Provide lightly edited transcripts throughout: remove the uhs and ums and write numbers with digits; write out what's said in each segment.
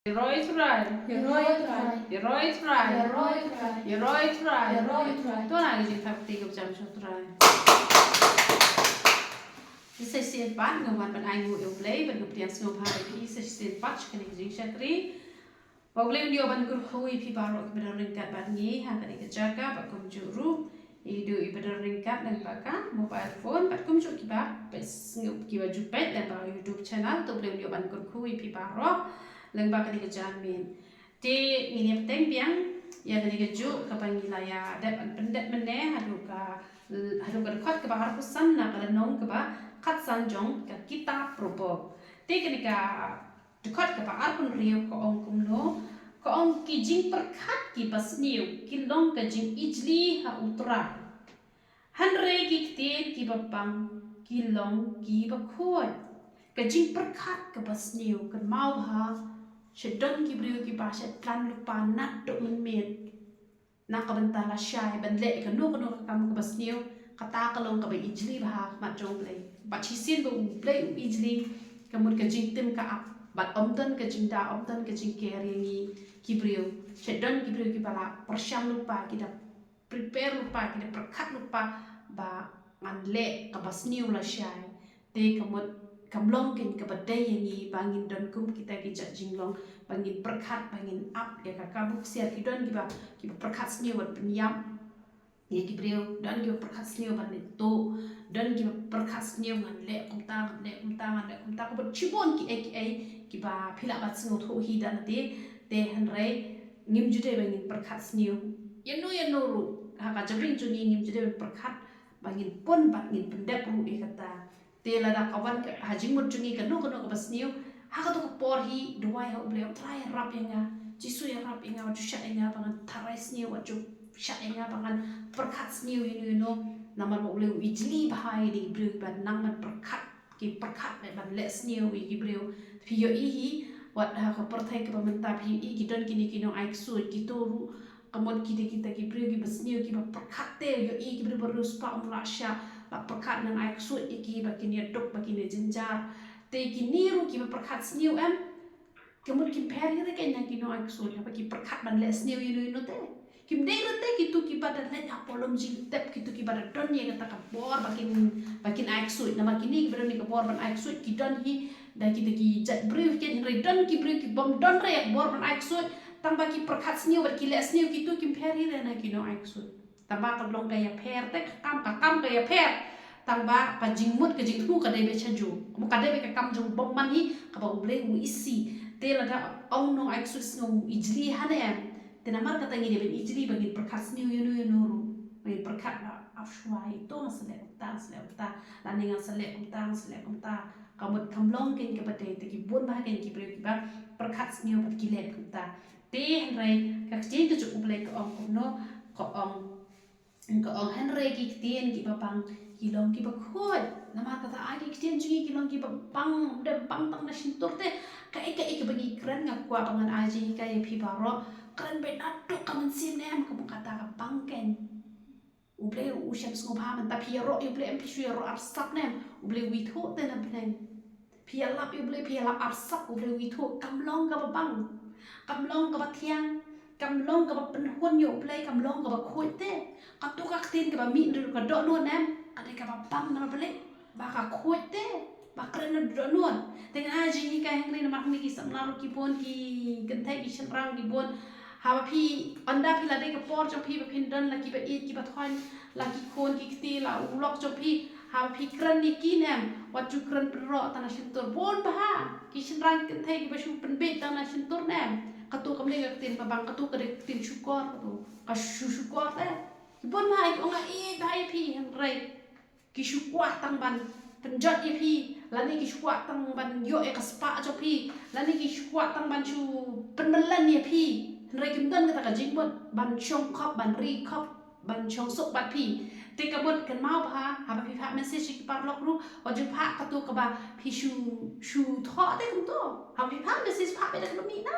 Heroic ride. Heroic ride. Heroic ride. Heroic ride. Heroic ride. Heroic ride. Tuan lagi jadi fakti kerja macam tu ride. Isa sian pat ngawan ban ai ngu eu play ban ngep tiang snow pa pi isa sian pat kan jing chatri. Bagle dia ban gur khui pi barok ber ringkat ban ngi ha kan ke jaga ba kum juru. Idu ibadah ringkat dan baka mobile phone bat kum ju kiba pes ngep kiba jupet dan ba YouTube channel tu boleh dia ban gur khui pi barok. Lang baka di kejamin. Ti ngini peteng piang ya dari keju kapang gilaya dep pendet mene hadu ka dekat ke bahar pusan na kala nong ke ba kat sanjong ka kita propo. Ti kenika dekat ke bahar pun riu ko ong kumno ko ong ki jing perkat ki pas niu ki long ka jing ijli ha utra. Hanre ki ktin ki bapang ki long ki bakhoi. Ka jing perkat ke pas niu kan mau ha Sedon ki beriu ki pasha tlan lupa nat dok men na ka bentar la syai ban le ka no kam ka basniu kata ka long ka ba ijli ba mat jong play ba chi sin ba play ijli ka mur ka jing tim ka ap bat omton ka jing da omton ka jing ke ri ki beriu sedon ki beriu ki bala persyam lupa ki da prepare lupa ki da perkat lupa ba man le ka basniu la syai te ka mut kamlong kin ka badai yang bangin don kum kita ki jinglong bangin perkat bangin up ya ka kabuk siar ki don ki perkat sni wat penyam ya ki breu don ki perkat sni wat to don ki perkat sni ngan le kum ta ko chibon ki ba phila bat singo tho hi dan te han re ngim jude bangin perkat sni yano ru ha ka jabring juni ngim jude perkat bangin pon bangin pendep ru e kata te lada kawan hajing mut jungi kanu ka basniu ha ka to por hi duai ha ble try rap yang jisu ya rap yang ju sha yang bangan tarais ni wa ju sha yang bangan perkat sniu you know namar mo ble wijli bahai di ble ban nang man perkat ki perkat ban le sniu wi ki ble phi yo i hi wat ha ka perthai ka menta phi i ki don kini no ai su ki to ru kamon kita ki ble ki basniu ki perkat te yo i ki ble berus pa umla sha la perkat nang ai ksut iki bakin ya dok bakin ya jenjar te kini ru ki perkat sniu em kemut kim peri re ken nang kino ai ksut apa ki perkat ban le sniu you te kim dei te kitu ki pada le apolom jing tep kitu ki pada don ye kata ka bor bakin ai ksut na bakini ki pada ni ka bor ban ai ksut ki don hi da kita ki jat brief ken re don ki brief ki bom don re bor ban ai ksut tang baki perkat sniu bat ki le sniu kitu kim peri re na kino ai ksut tamba ka long kaya per te kam kaya per tamba pa jingmut ka jingtu ka debe chaju mo ka debe ka kam jong bom man hi ka ba ble mu isi te la da ong no ai sus no ijli hane te na mar ka tangi debe ijli bagi perkas ni ru bagi perkat na afshwai to masle uta la ninga sale uta kamut kamlong ken ka bate te ki bon ba ken ki bre ki ba perkat ni bat ki le uta te rai ka jing tu ju ble ka ong no ko ong Henry ki kitien ki babang kilong ki bakhoi nama kata ai ki kitien jungi kilong ki babang de bang tang na sintur te ka bagi keren ngakwa pangan aji ka ye pi baro keren be natu kamen sim nem ka kata ka bangken uble usyam sngo pa man tapi ro uble em pi ro arsak nem uble witho te na pnen pi lap uble pi lap arsak uble witho kamlong ka babang kamlong ka bathiang kam long ka pen hon yo play kam long ka ba khoi te ka tu ka tin ka ba mi ndu ka do no nem ka de ka ba pam na bele ba ka khoi te ba kren do no te nga ji ni ka heng ni ma ni ki sam na ro ki pon ki kan thai ki chan rang ki bon ha ba phi anda phi la de ka por cho phi ba phin dan la ki ba i ki ba thon la ki khon ki ti la u lok cho phi ha ba phi kren ni ki nem wat ju kren pro ta na shin tur bon ba ha ki chan rang kan thai ki ba shu pen be ta na shin tur nem katu kamle tin babang katu kade tin syukur katu ka syukur teh bon mai onga e dai pi han rai ki syukur tang ban penjot e pi lani ki syukur tang ban yo e kaspa cho pi lani ki syukur tang ban chu penmelan e pi han rai kim dan kata ka jingbot ban chong khop ban ri khop ban chong sok bat pi te ka bot kan mau ba ha ba pi pha message ki par lok ru wa ju pha katu ka ba pi shu tho te kum to ha pi pha message pha be da mi na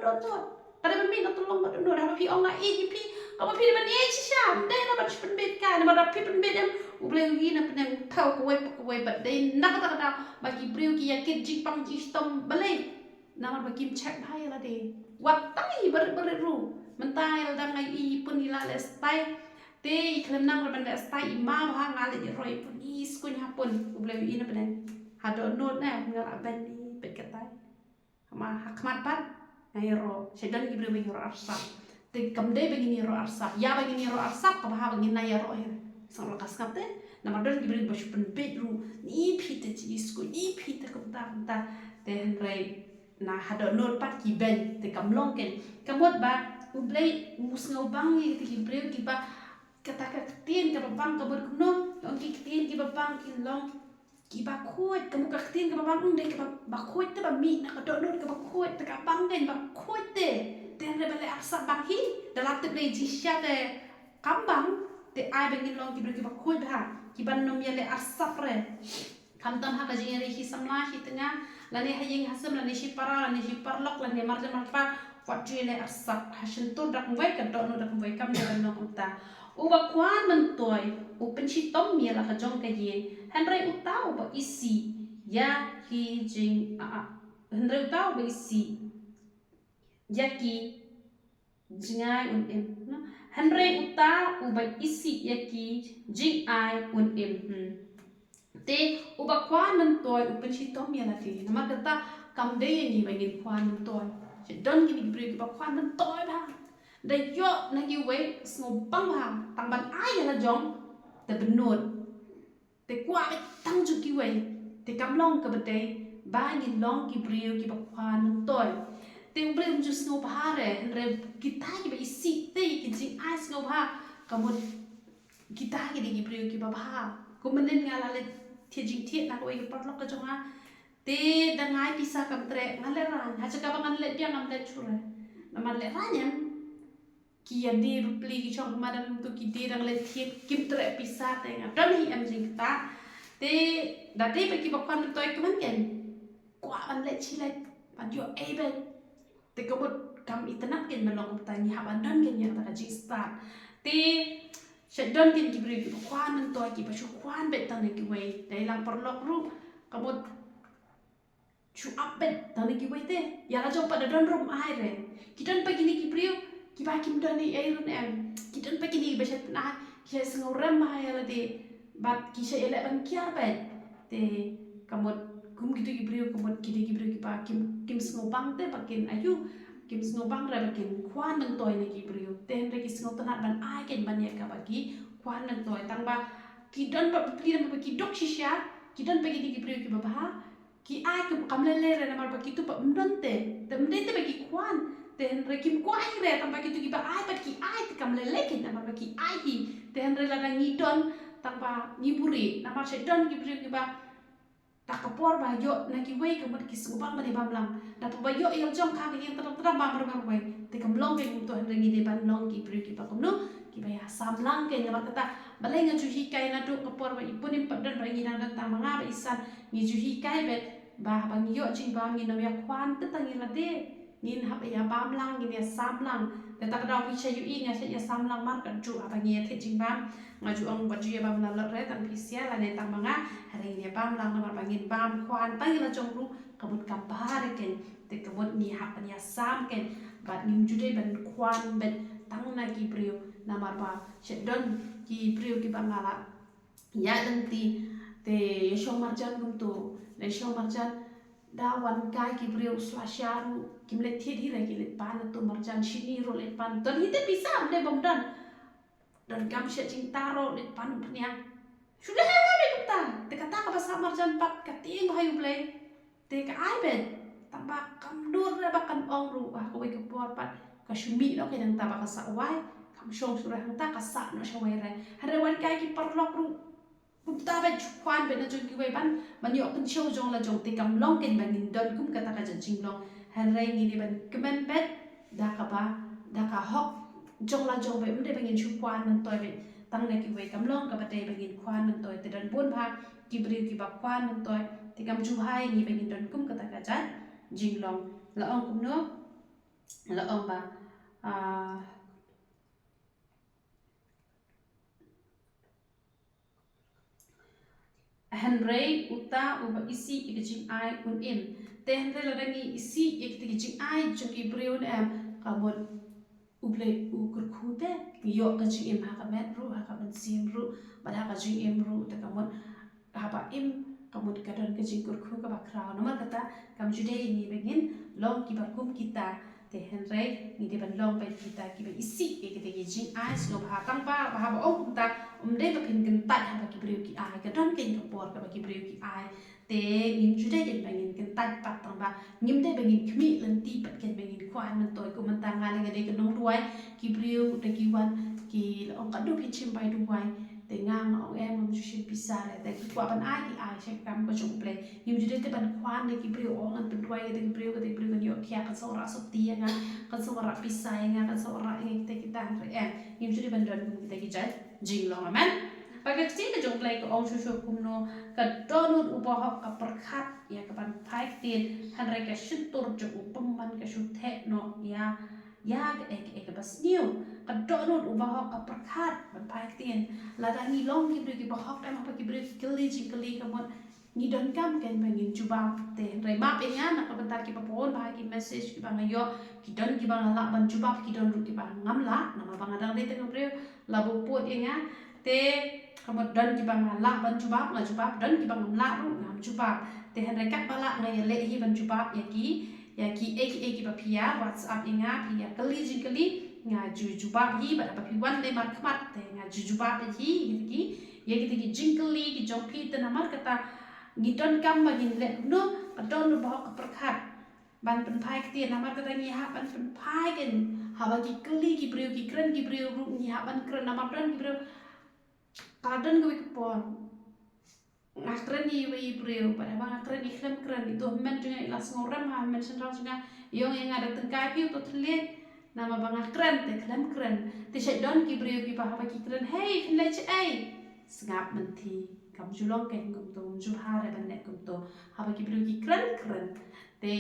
do kada ban min tolong ba do ha pi onga e pi ka ba pi ban e chi sham de na ba pen bet ka na ba pi pen bet em u ble wi na pen thau ko we ba de na ka ta ba ki breu ki ya ke ji pang ji stom balai namar bakim check hai la de wat tai ber ru mentai la dang ai pun ila le stai te iklem nang la benda stai ma ba ngale di roi pun is kun hapun uble ina benen hado not na ngal aben ni pet katai ma hakmat pat ai ro sedan ki bre ro arsa te kamde begini ro arsa ya begini ro arsa pa ba begini na ya ro sang lo kas kapte namar don ki bre ba shupen pet ru ni phite chi isku ni phite ko ta te henrei na hado not pat ki ben te kamlong ken kamot ba uble mus ngau bang ki ki bre ki ba kata tin ka bang ka ber kuno on ki tin ki bang ki long ki ba khoi kamu ka tin ka bang ung de ka ba khoi te ba mi na ka do not ka ba khoi te ka bang den ba khoi te ten re bale aksa bang hi dalam te ble ji sha te kambang te ai bengin long ki bre ki ba khoi ba ki ban nom ya le aksa pre kam tam ha ka jing re hi samla hi tengah lani haying hasam lani shi para lani shi parlok lani marja marpa wat ju le aksa hashin to dak wai ka do no dak wai kam de ban no ta uba kwan mentoy upen si tom mia la kajong kayen henry utau ba isi ya ki jing henry utau ba isi ya ki jingai un em henry utau uba isi ya ki jing ai un em te uba kwan mentoy upen si tom mia la ti nama kata kam de ni ba ngin kwan mentoy don gini bri ba kwan mentoy baได้เยอะนะกิวเวสงบปังพังตังบันไอ้ละจงแต่เป็นนวดแต่กว่าไปตั้งจุกิวเวแต่กำลองกับเดย์บ้านยินลองกิบริวกิบควานมันต่อยแต่อุบริวจุสงบหาเร่เร่กิตากิบอิสิเตยกิจิไอ้สงบหากำมดกิตากิดิกิบริวกิบบ้ากูมันเล่นงานอะไรเทียจริงเทียนักเวกับปลอกกระจงฮะแต่ดังไงพิซซ่ากำเตะงานเล่นร้านหาจะกับงานเล่นเดียงงานเล่นชัวร์น้ำมันเล่นร้านยังkia di beli ki chong madam tu ki di dang le thiet kim tre pisa te nga don hi am jing ta te da te pe ki bakwan toy kman ken kwa an le chi le pan yo able te ko bot kam itanak ken malong ta ni ha ban don ken ya ta ka jing start te she don ken ki bri ki bakwan man toy ki pa shu kwan bet tang ne ki we dai lang perlok ru ka bot chu up bet tang ne ki we te ya la jong pa da don rum ai re ki don pa ki ni ki bri kiba kim dani airun em kidan pakini besat na kisah sengorem mahaya lade bat kisah elak ban kiar bet te kamot kum gitu gibriu kamot kidi gibriu kiba kim sengobang te pakin ayu kim sengobang ra pakin kwan nang toy ne gibriu te henre ki sengop tanat ban ai ken ban ya ka bagi kwan nang toy tang ba kidan ba pli na ba kidok shisha kidan pakini gibriu kiba ba ki ai kum kamlele re na mar pakitu pa mdonte te mdente bagi kwan ten rekim kuai re tanpa gitu giba ai pat ki ai te kam lele ken tanpa ki ai hi ten re lana ngidon tanpa ngiburi nama sedon gibri giba takapor ba yo na ki wei kamot ki subang ba di bamlang da pa yo yang jong ka yang terang ba mar wei te kam long ken to henre ngide ban long gibri giba komno ki ba ya samlang ken ya kata balai ngaju hi kai na do kapor ba ipunim padon ba ngina dan tamanga ba isan ngiju hi kai bet ba bang yo jing ba ngina ya kwan te tangila de nin hab ya bam lang gini ya sam lang te tak daw pi chayu i nga ya sam lang mar kan ju apa ngi the jing bam ngaju ong baju ya bam na re tan pi sia la ne tang manga hari ni bam lang na mar bangin bam kwan pa la jong ru kabut ka bar ken te kabut ni hab ya sam ken bat nim ju de ban kwan bet tang na ki brio na mar ba shedon ki brio ki bangala ya dan ti te shong marjan gum to le shong marjan dawan kai ki brio slasharu kimle thidi re ki le pan to marjan shini ro le pan ton hite bisa le bom dan kam she ching taro le pan pnya sudah le kita te kata ka basa marjan pat ka ting hayu ble te ka ai ben tamba kam dur re bakan ong ru ah ko ke por pat ka shumi no ke nang taba ka sa wai kam shong surah hang ta ka sa no shawai re hare wan kai ki parlok ru ta ben kwan ben na jong ki wei ban man yo kan show jong la jong te kam long ken ban nin don kum kata ka jing long han rai ni de ban kemen bet da ka ba da ka hok jong la jong be mde ban chu kwan man toy be tang na ki wei kam long ka ba te ban kwan man toy te dan bon ba ki bri ki ba kwan man toy te kam chu hai ni ban don kum kata ka jan jing long la ong kum no la ong ba Henry uta uba isi ikajing ai un im Teh re la dangi isi ek tigi jing ai joki breun kamon uble ukur khute yo ka jing em ha ka met ru ha ka ban sim ru ba ha ka jing em ru te kamon ha ba im kamon ka don ka jing kur khu ka ba krau nomor kata kam jude ini begin long ki ba kum kita teh re ni de ban long ba kita ki ba isi ek tigi jing ai so ba kang ba ha ba om ta de ba pin kan tat ha ba ki breu ki ai ka don ken ka por ka ba ki breu ki ai te ngim jude ken bangin ken tat pat tang ba ngim de bangin khmi lan ti pat ken bangin kwan man toy ko man tanga le de kan duai ki breu de ki wan ki ong ka du pin chim bai duai te ngang ong em ju shin pisare te ki kwa ban ai ki ai che kam ko chung ple ngim jude te ban kwan de ki breu ong an pen duai de ki breu kan yo kya kan so ra so ti nga kan so ra pisai nga kan so ra ngi te ki tan re ngim jude ban don ki te ki jai jing long amen Pakai kecil ke jong play ke ong susu kumno ke donut ubah ke perkat ya ke ban paik tin han reka syutur jong upeman ke syuthe no ya ke bas new ke donut ubah ke perkat ban paik tin ladangi long ki beri ki bahok em apa ki beri keli kamon ni don kam kan bangin cuba te re map ingan nak bentar ki papon bah ki message ki bang yo ki don ki bang la ban cuba ki don ru ki bang ngam la nama bang adang de tengok beri labu pot ingan te kamot don ki bang la ban jubab la jubab don ki bang la ru ngam jubab te han rekat bala ngai le hi ban jubab ya ki ki ba pia whatsapp inga pia kali jing kali nga jubab hi ba pi wan le mar khmat te nga jubab hi ki ki jing kali ki jong pi te namar kata ngi don kam ba ngin le no don lu ba ka perkhat ban pen pai ki namar kata ngi ha ban pen pai ken ha ba ki kali ki breu ki kren ki breu ru ngi ha ban kren namar don ki breu kadang gue kepon ngakren ni wei breu pada bang ngakren ikhlem kren itu men juga ilas ngoram ha men sentral juga yang ada tengkai piu tu telit nama bang ngakren te klem kren te syai don ki breu ki pa ki kren hey fin le ai sengap menti kam julong ken kum tu ju hare ban nek kum tu ha ki breu ki kren te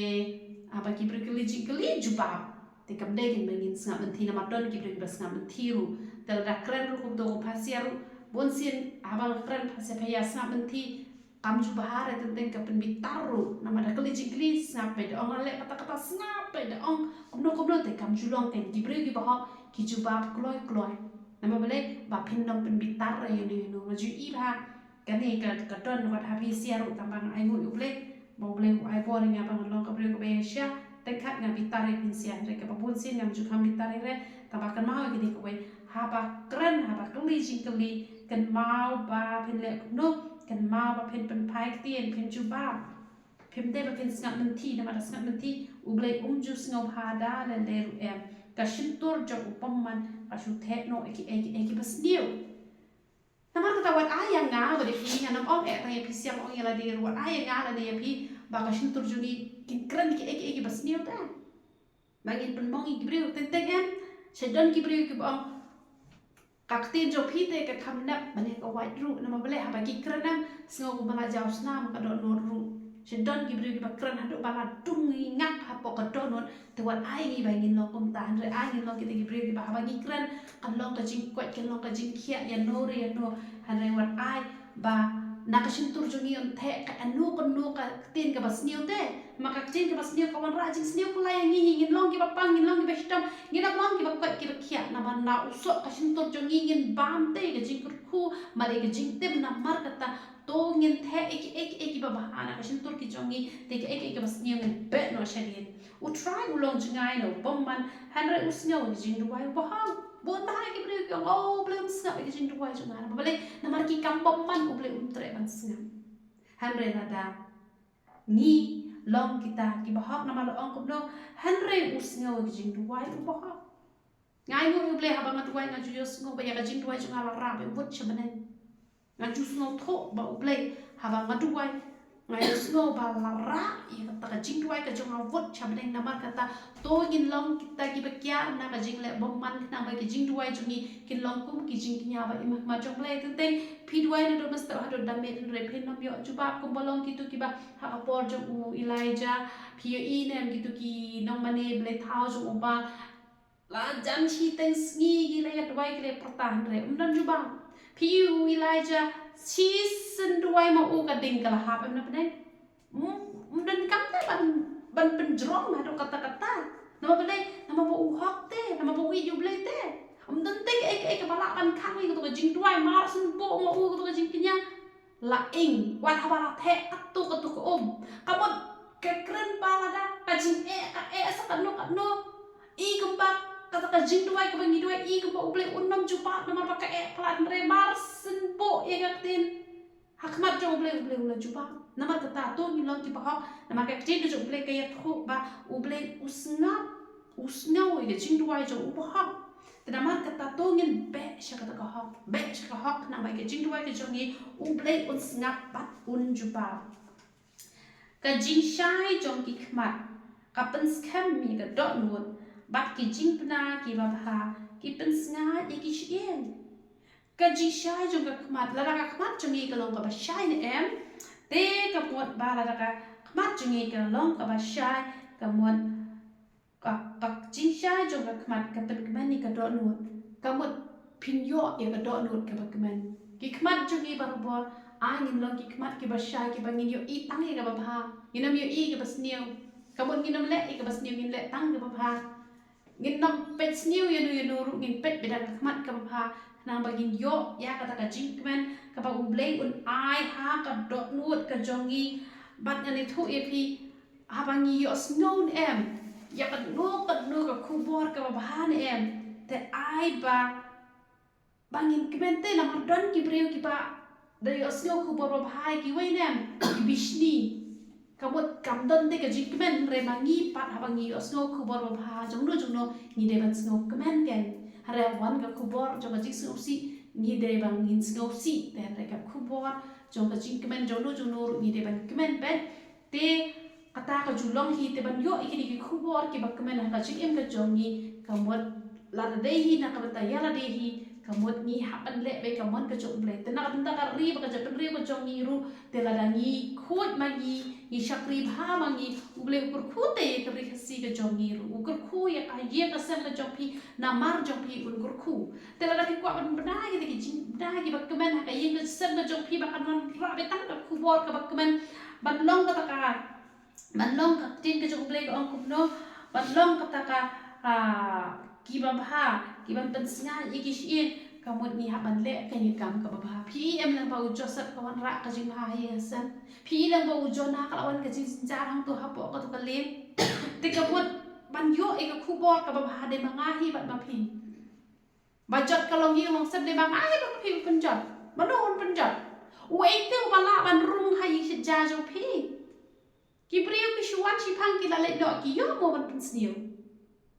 apa ki breu ki li jubab te kam de ken bangin sengap menti nama don ki breu ki sengap menti ru tel da kren ru kum tu pasiaru bonsin abang keren pasal payah snap menti kam ju bahare tentang kapen bitaru nama dah keli jingli snap pada ong lek kata-kata snap pada ong kumno te kam ju long ten diberi ki bahak ki ju bab kloi nama balik ba pindong pen bitar you know maju i ba kani ka don wat habi siaru tambang ai mu uble mau boleh ai bo ning abang long ka beri ko be sya tekat nga bitar pin sian re ka bonsin ngam ju kam bitar re tabakan mau gini ko we haba keren haba keli jingli kan mau ba pen lek no kan mau ba pen pai tien pen juba pen de ba pen snap menti na ma snap menti ublei ju snop hada le ru ka shintur jo upamman ka shu techno eki bas dio namar kata wat ayang nga ba de pi hanam ong ta pi siam ong yala de wat ayang nga la de pi ba ka shintur jo ni kin kran eki bas dio ta bagi pen mong i gibreu tenteng sedon gibreu ki ong kaktin jo pite ke kamnap bane ka white ru nama bale ha bagi krenam sngo bala jaw snam ka do nor ru sedon ki bri ba kren hadu bala tung ngak ha po ka do nor te wat ai ngi ba ngin lo kum ta andre ai ngin lo ki te ki bri ba bagi kren kan lo ka jing kwat kan lo ka jing khia ya no re no hanre wat ai ba nakashintur jungi on the ka anu kon no ka tin ka bas niu te maka tin ka bas niu ka wan rajing sniu ko la ngi ngin long ki ba pang ngin long ki ba hitam ngin ab long ki ba kwat ki ba khia na ban na usok ka shintur jungi ngin bam te ka jing ku mari ka jing tem na mar kata to ngin the ek ba ba ana ka shintur ki jungi te ka ek bas niu ngin be no shadin u try u long jungai no bomman hanre usnyo jing duai ba ha bon bahaya ki beri oh belum sengap ki jing duai jungai na balik namar ki kampom man u belum tre ban sengap hanre nada ni long kita ki bahak nama lo ong kubno hanre usnyo ki jing duai u bahak ngai mu ble ha bangat duai ngaju yo sngo ba ya ka jing duai jungai la ra be wot chabane ngaju sngo tho ba u ble ha bangat duai ngai sngo ba la ra ya kata ka jing duai ka jungai wot chabane namar kata to ngin long kita ki bakya na ka jing le bom man na ba ki jing duai jungi kin long kum ki jing nya ba imak ma jong le tenteng pi duai na do master ha do damet re pen nom yo juba kum bolong ki tu ki ba ha apor jong u Elijah pi i nem ki tu ki nong mane ble thao jong ba la jam chi teng sngi gi le duai ki le pertahan re dan juba pi u Elijah chi sen duai ma u ka ding kala ha na pene dan kamte ban penjrong ada kata-kata nama belai nama bau hok te nama bau iu belai te dan te ke balak ban kang ni tu jing tuai mar sun po ma u tu jing kinya la ing wan hawala the atu ko kamot ke keren pala da ka jing sa no i kembak kata ka jing tuai ka bangi tuai i kembak u belai unnom jupa nama pakai pelan re mar sun po ye gaktin hakmat jong belai ulah jupa nama kata tu ni long jupa hok nama ka jing jong belai kaya thu ba u belai usngau ye jing tuai jong u hok nama kata tu ngin be sha kata ka hok nama ka jing tuai ka jong ni u belai usngap bat jupa ka jing shai jong ki khmat ka pen skam mi ka dot nut bat ki jing pna ki ba bha ki pen snga ye ki shien ka jing shai jong ka khmat la ka khmat jong ni ka long ka ba shai ne em te ka pot ba la ka khmat jong ni ka long ka ba shai ka mot ka jing shai jong ka khmat ka pen kman ni ka dot nut ka mot pin yo ye ka dot nut ka ba kman ki khmat jong ni ba bo angin long ki khmat ki ba shai ki ba ngin yo i tang ye ka ba bha nginam yo i ka ba sniu ka mot nginam le i ka ba sniu ngin le tang ka ba bha ngin nam pet sniu ye no ru ngin pet beda ka khmat ka ba bha nang bagin yo ya kata ka jing kman ka ba ublei un ai ha ka dot nut ka jongi bat ngani thu e phi ha bangi yo snow em ya ka no ka khubor ka ba bha ne em te ai ba bangin kmen te na don ki breu ki ba da yo snow khubor ba bha ki wei nem ki bishni kamot kamdon te ka jing kmen re mangi pat ha bangi yo snow khubor ba bha jong no ni de ban snow kmen ken hare wan ka khubor jong ka jing snow si ni de bang in snow si te re ka khubor jong ka jing kmen jong no ni de ban kmen ben te kata ka julong hi te ban yo ikini ki khubor ki ba kmen ha ka jing em ka jong ni kamot la de hi na ka ta ya la de hi kamot ni hapan le be kamot ka jong ble te na ka ka ri ba ka jong ri ba jong ni ru te la da ni khut ma ni shakri bha ma ni uble ukur khu te ka ri si ka jong ni ru ukur khu ya ka ye ka sem ka jong phi na mar jong phi ukur khu te la da ki kwa ban bna ki ki jing da ki ba kemen ha ka ye ka sem ka jong phi ba kan ra be tang ka khu bor ka ba kemen ban long ka ta ka ban long ka tin ka jong ble ka ong kum no ban long ka ta ka ki ba bha ki ban pen singa ye ki shi kamut ni haban le ka ni kam ka ba bha phi em lang ba u joseph ka wan ra ka jing ha ye san phi lang ba u jona ka wan ka jing jar hang to ha po ka to ka le te ka mut ban yo e ka khu bor ka ba bha de ma nga hi bat ma phi ba jot ka long ye long sep de ba nga hi ba phi pen jot ba no pen jot u e te ba la ban rung ha yi shi ja jo phi ki priu ki shuat chi phang ki la le do ki yo mo ban pen sniu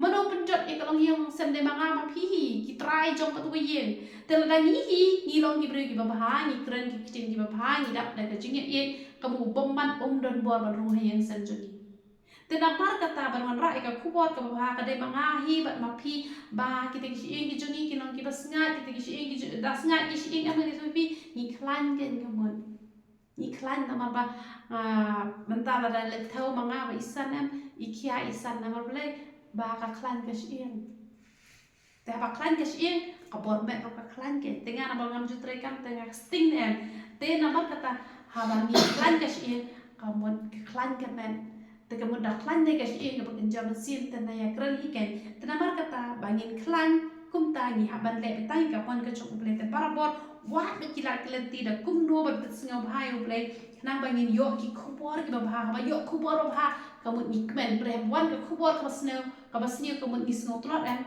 mano penjot e kalong yang sem de manga ma phi ki try jong ka tu yen tel da ni hi ni long ki bre ki ba bha ni kren ki kitin ki ba bha ni dap da ka jing ye ka bu bom man don bor ban ru ha yang sen joni te na mar ka ta ban wan ra e ka khu bor ka ba bha ka de manga hi bat ma phi ba ki te ki yen ki joni ki long ki ba snga ki te ki yen ki da snga ki yen am ni so pi ni klan ken ka mon ni klan na ma ba mentala da le thau manga ba isan am ikia isan na ma ble ba ka klan ka shieng te ba klan ka shieng ka bor me ro ka klan ke tenga na bangam jutre kam tenga sting em te na ba kata ha ba ni klan ka shieng ka mon klan ka men te ka mon da klan ne ka shieng ka bakin jam sin te na ya kran hi ken te na mar kata bangin klan kum ta ni ha ban le tai ka pon ka chok ble te para bor wa be kilat klenti da kum no ba tsngau bhai ble nang bangin yo ki khubor ki ba bha ba yo khubor ba kamut ni kmen brem wan ka khubor ka snow ka basniu kamut ni snow trot em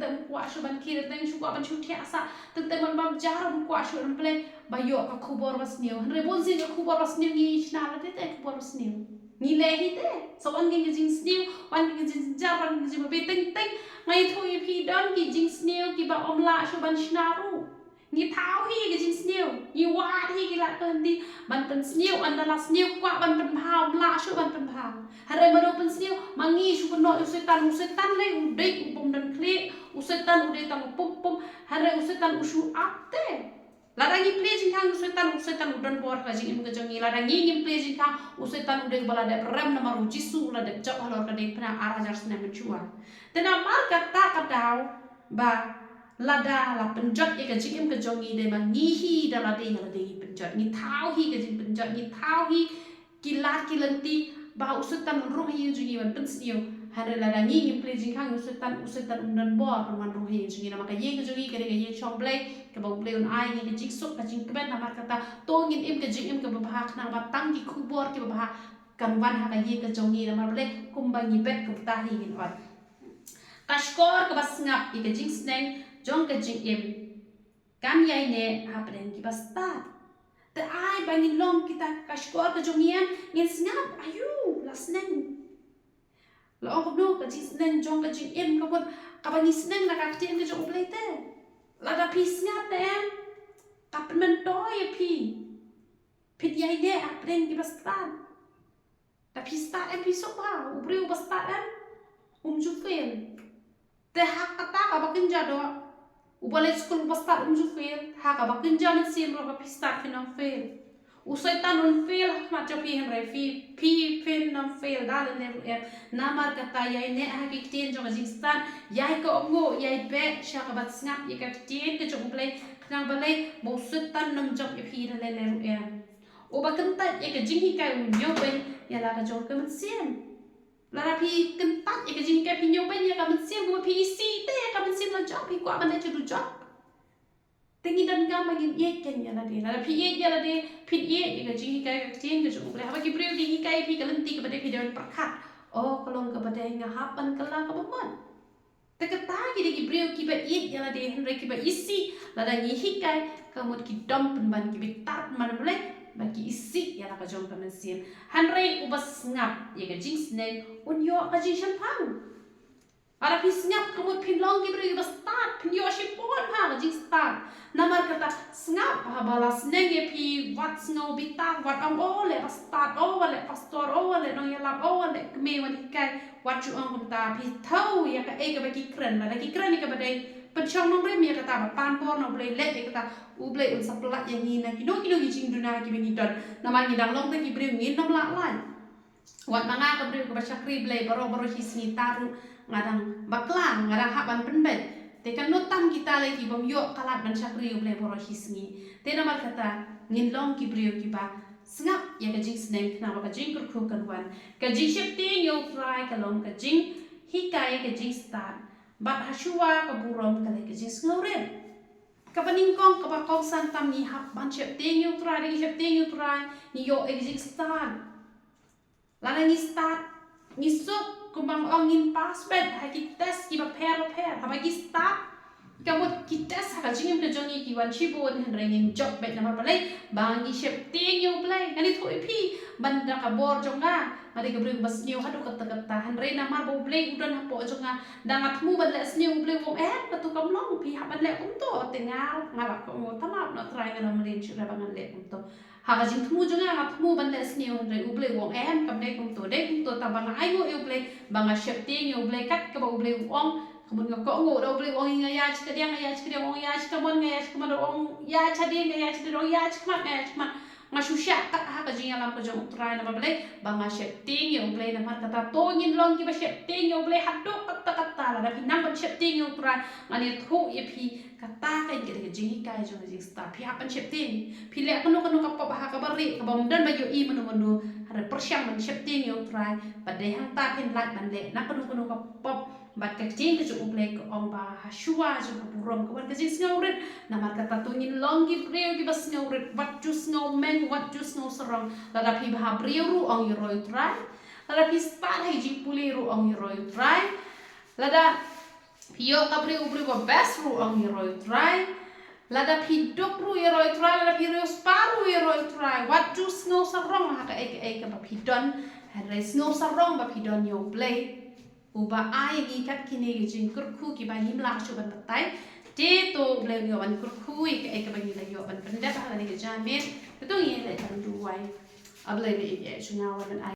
tang kwa shu ban kir tang shu kwa ban shu thia sa tang man bam jar kwa shu ran ple ba yo ka khubor basniu re bon sin ka khubor basniu ni chna la te khubor basniu ni le hi te so wan ge jing sniu wan ge jing jar wan ge ba be teng ngai thui phi don ki jing sniu ki ba om la shu ban shna ru ni thao hi ge jing sniu ni wa hi ge la kan di ban pen sniu an la sniu kwa ban pen phao la shu ban pen phao hare ma do pen sniu mangi shu ko no setan le u dei u bom dan kle u setan u dei tang pom hare u setan u shu apte la rangi ple jing kang u setan u don bor ka jing im ka jong la rangi ngim ple jing kang u setan u dei bala de rem na maru jisu la de chok halor ka dei pra arajar sna me chua tena mar ka ta ka dau ba lada la penjot ye ka jing ka jongi de ma ni hi da la de penjot ni thao hi ka jing penjot ni thao hi kilat kilenti bah usutan rong hi jungi wan pensio hanre la dangi imple jing khang usutan undan bor man rong hi jungi na maka ye jungi kare ye chomble ke ba ble un ai ni jing sok ka jing kben na mar kata tongin im ke jing im ke ba khna ba tang ki khubor ke ba kan wan ha ka ye ke jongi na mar ble kumbangi bet ku ta hi in wan kashkor ke bas ngap i ke jing sneng jong ke jing im kan yai ne ha pren ki bas ta te ai bangin long kita kashkor ke jongian ngin snap ayu la sneng la ong no ke jing sneng jong ke jing im ka bangi sneng na ka tien ke jong ble te la da pi snap te em ka pen toy pi pit yai ne a pren ki bas ta da pi start em pi so ba u bre u bas start em ju fail te hak kata ka bakin jado ubale school basta ju fail ha ka bakin jaman sim ro ka pista finom fail usai tan un fail ma cho pi hen re fi finom fail dal ne ru namar kata yai ne ha ki tien jo jing stan yai ko ngo yai be sha ka bat snap ye ka tien ke jo ubale khang balai mo sutan nom job ye pi le ru u bakin ta ye ka jing hi ka un yo ben ya la ka jo ka sim la pi kentat ya ke jing ke pi nyoba ya ka mensim ko pi isi te ya ka mensim la job pi ko abane chu du job tengi dan ga ma gin ye ken ya la pi ye ya la de pi ye ya ke jing ka tien ke chu ble ha ki breu di ka pi ka lenti ke bade pi don perkat oh kalong ke bade nga hapan kala ka bomon te ka ta ki breu ki ba ye ya la de hen re ki ba isi la da ni hikai ka mot ki dom ban ki bi tar man ble bagi isi ya la ka jong ka mensim hanre ubas ngap ye ka jing sneng un yo ka jing champang ara pi ngap ka mot pin long ki bre ubas start pin yo shi pon ha ka jing start namar kata ngap ha bala sneng ye pi wat snow bitang wat am ole pas start ole pastor ole no ya la ole me wan kai wat chu ong ta pi thau ya ka e ka ba ki kren la ki kren ni ka ba dei penchong nong re mi kata ba pan por no ble le kata u ble un sapla yang ni na kino ki jing duna ki bengi don nama ni dang long te ki bre ngin nom la lai wat manga ka bre ko ba chakri ble baro hisni taru ngadang baklang ngadang haban penbet te kan notam kita le ki bom yo kalat ban chakri ble baro hisni te nama kata ngin long ki bre ki ba sngap ya ka jing sneng na ba ka jing kur khu kan wan ka jing ship te yo fry ka long ka jing hikai ka jing start bat hasua ka burom ka le ka jing sngoren ka baning kong ka ba kong san tam ni hap ban chep te yo try ni chep te yo try ni yo e jing start la ni start ni so kumbang ong in password ha ki test ki ba pair ha ba ki start ka mot ki test ha ka jing ka jongi ki wan chi bon hen rengin job bet na ba lai bang gi chep te yo play ani thoi pi ban da ka bor jonga mari ka bring bas new hadu kata han re na mar bo play udan ha po jonga dangat mu ban le new play wong ka tu kam long pi ha ban le to te ngao ngala ko mo tamap no try ngana mrin chu ra ban le to ha ga jing thu jonga ngat mu ban le new han re u play wong kam de kum to ta bang ai go u play bang a chep te yo play kat ka ba u play wong kemun ko ngo do play wong ngaya chka dia wong ya chka mon ngaya chka mon wong ya chadi ngaya chdi wong ya chka masusya kat ha ka jing alam ko jong try na bale bang a chep ting yo play na mar kata to ngin long ki ba chep ting yo play haddo kata la da pinang ba chep ting yo try ngani thu ye phi kata ka ke jing kai jong jing sta phi ha pan chep ting phi le kono ka pa ha ka ba ri ka bom dan ba yo i menu har persyang man chep ting yo try ba de hang ta pin lat ban le na kono ka pop bat ka jing ke jong play ko ong ba hasua jong ka burom ko ban ka jing ngaurit na mar kata to ngin long ki preo ki bas ngaurit wat jus ngau men wat jus ngau serong la da phi ba preo ru ong yo roi try la da phi start hai jing puli ru ong yo roi try la da yo ka preo ko best ru ong yo roi try la da phi dok ru yo roi try la da phi ru sparu yo roi try wat jus ngau serong ha ka e ka ba phi don ha re ngau serong ba phi don yo play uba ai gi kat kini gi jing kur khu ki ba him la chu ban tai te to ble yo ban kur khu i ka ba ni la yo ban kan da ba ni ga jamet to ye le tan du wai able ni ye chu na wa ban ai